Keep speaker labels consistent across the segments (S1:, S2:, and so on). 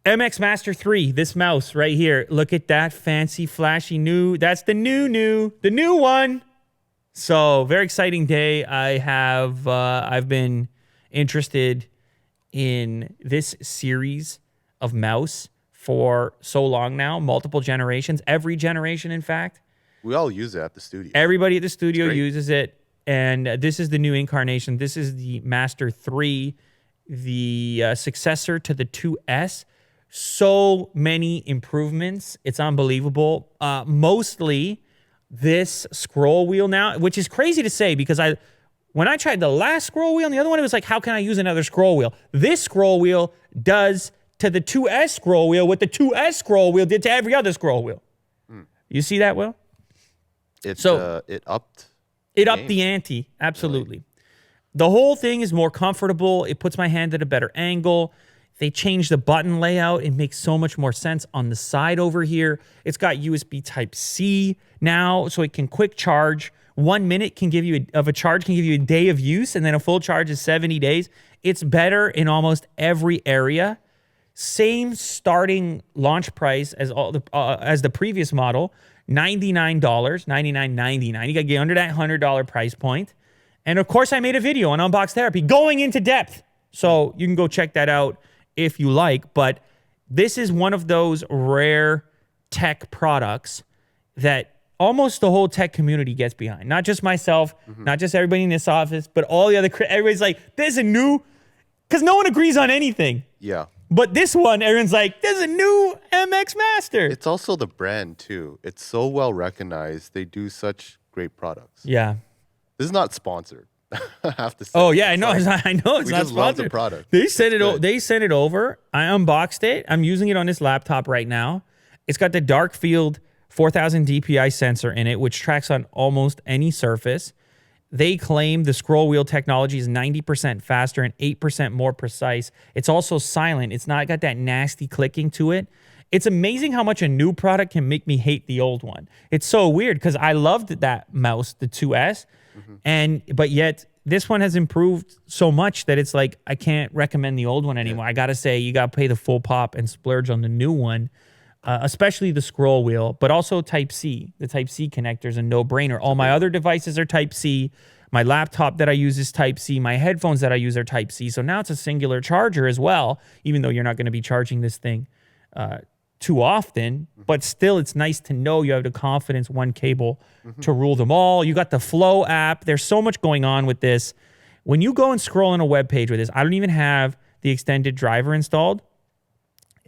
S1: MX Master 3, this mouse right here. Look at that fancy, flashy new. That's the new one. So very exciting day. I've been interested in this series of mouse for so long now, multiple generations, every generation, in fact.
S2: We all use it at the studio.
S1: Everybody at the studio uses it. And this is the new incarnation. This is the Master 3, the successor to the 2S. So many improvements. It's unbelievable. Mostly this scroll wheel now, which is crazy to say because when I tried the last scroll wheel and the other one, it was like, how can I use another scroll wheel? This scroll wheel does to the 2S scroll wheel what the 2S scroll wheel did to every other scroll wheel. You see that, Will?
S2: It upped
S1: the ante. Absolutely. Really? The whole thing is more comfortable. It puts my hand at a better angle. They changed the button layout. It makes so much more sense on the side over here. It's got USB Type-C now, so it can quick charge. 1 minute can give you a day of use, and then a full charge is 70 days. It's better in almost every area. Same starting launch price as the previous model, $99, $99.99. You got to get under that $100 price point. And of course, I made a video on Unbox Therapy going into depth. So you can go check that out if you like. But this is one of those rare tech products that almost the whole tech community gets behind. Not just myself, not just everybody in this office, but all the other, everybody's like, there's a new, because no one agrees on anything.
S2: Yeah.
S1: But this one, everyone's like, there's a new MX Master.
S2: It's also the brand, too. It's so well recognized. They do such great products.
S1: Yeah.
S2: This is not sponsored. I have to say.
S1: Oh, yeah, I know. It's not
S2: We
S1: just
S2: love
S1: sponsored.
S2: the product.
S1: They sent it over. I unboxed it. I'm using it on this laptop right now. It's got the dark field 4000 DPI sensor in it, which tracks on almost any surface. They claim the scroll wheel technology is 90% faster and 8% more precise. It's also silent. It's not got that nasty clicking to it. It's amazing how much a new product can make me hate the old one. It's so weird because I loved that mouse, the 2S, but yet this one has improved so much that it's like I can't recommend the old one anymore. I got to say, you got to pay the full pop and splurge on the new one. Especially the scroll wheel, but also Type-C. The Type-C connector is a no-brainer. All my other devices are Type-C. My laptop that I use is Type-C. My headphones that I use are Type-C. So now it's a singular charger as well, even though you're not going to be charging this thing too often. But still, it's nice to know you have the confidence, one cable to rule them all. You got the Flow app. There's so much going on with this. When you go and scroll on a web page with this, I don't even have the extended driver installed.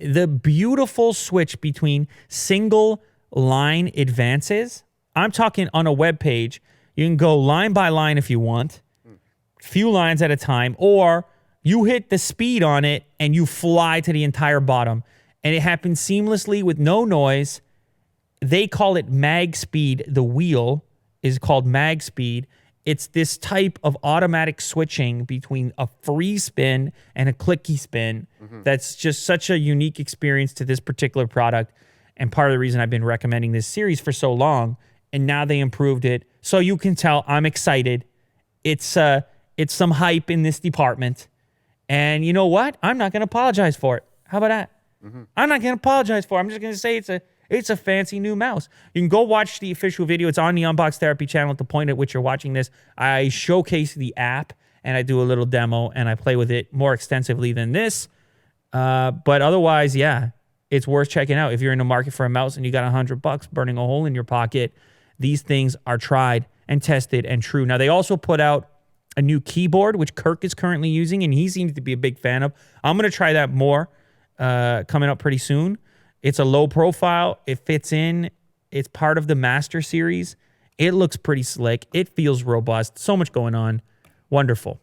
S1: The beautiful switch between single line advances. I'm talking on a web page. You can go line by line if you want, few lines at a time, or you hit the speed on it and you fly to the entire bottom. And it happens seamlessly with no noise. They call it mag speed. The wheel is called mag speed. It's this type of automatic switching between a free spin and a clicky spin that's just such a unique experience to this particular product. And part of the reason I've been recommending this series for so long, and now they improved it. So you can tell I'm excited. It's some hype in this department. And you know what? I'm not going to apologize for it. How about that? I'm not going to apologize for it. I'm just going to say it's a fancy new mouse. You can go watch the official video. It's on the Unbox Therapy channel at the point at which you're watching this. I showcase the app, and I do a little demo, and I play with it more extensively than this. But otherwise, yeah, it's worth checking out. If you're in the market for a mouse and you got $100 burning a hole in your pocket, these things are tried and tested and true. Now, they also put out a new keyboard, which Kirk is currently using, and he seems to be a big fan of. I'm going to try that more coming up pretty soon. It's a low profile. It fits in. It's part of the Master series. It looks pretty slick. It feels robust. So much going on. Wonderful.